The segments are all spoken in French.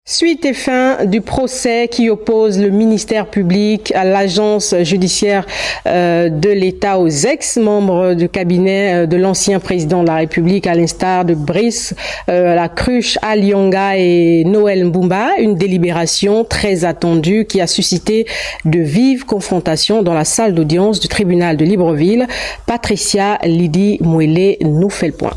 Suite et fin du procès qui oppose le ministère public à l'agence judiciaire de l'État aux ex-membres du cabinet de l'ancien président de la République, à l'instar de Brice Lacruche, Alionga et Noël Mbumba, une délibération très attendue qui a suscité de vives confrontations dans la salle d'audience du tribunal de Libreville. Patricia Lydie Mouélé nous fait le point.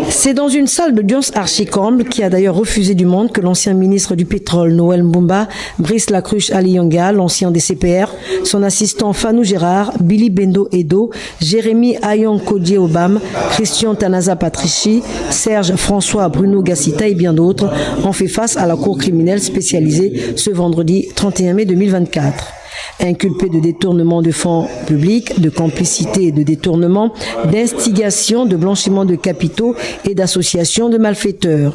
C'est dans une salle d'audience archi-comble qui a d'ailleurs refusé du monde que l'ancien ministre du pétrole Noël Mbumba, Brice Lacruche Alionga, l'ancien DCPR, son assistant Fanou Gérard, Billy Bendo Edo, Jérémy Ayon Kodié Obam, Christian Tanaza Patrici, Serge François Bruno Gassita et bien d'autres ont fait face à la cour criminelle spécialisée ce vendredi 31 mai 2024. Inculpés de détournement de fonds publics, de complicité et de détournement, d'instigation, de blanchiment de capitaux et d'association de malfaiteurs.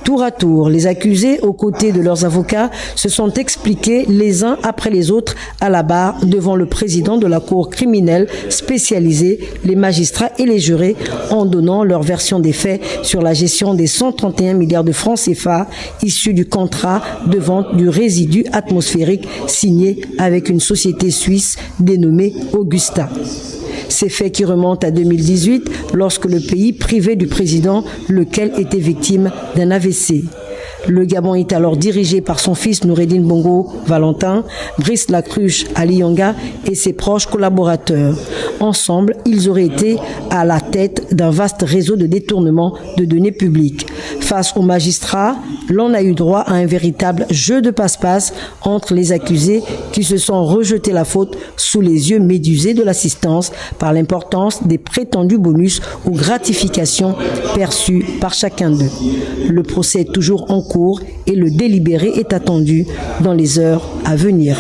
Tour à tour, les accusés, aux côtés de leurs avocats, se sont expliqués les uns après les autres à la barre devant le président de la cour criminelle spécialisée, les magistrats et les jurés, en donnant leur version des faits sur la gestion des 131 milliards de francs CFA issus du contrat de vente du résidu atmosphérique signé avec une société suisse dénommée Augusta. Ces faits qui remontent à 2018, lorsque le pays privait du président, lequel était victime d'un AVC. Le Gabon est alors dirigé par son fils Noureddine Bongo Valentin, Brice Lacruche Alionga et ses proches collaborateurs. Ensemble, ils auraient été à la tête d'un vaste réseau de détournement de données publiques. Face aux magistrats, l'on a eu droit à un véritable jeu de passe-passe entre les accusés qui se sont rejetés la faute sous les yeux médusés de l'assistance par l'importance des prétendus bonus ou gratifications perçues par chacun d'eux. Le procès est toujours en cours et le délibéré est attendu dans les heures à venir.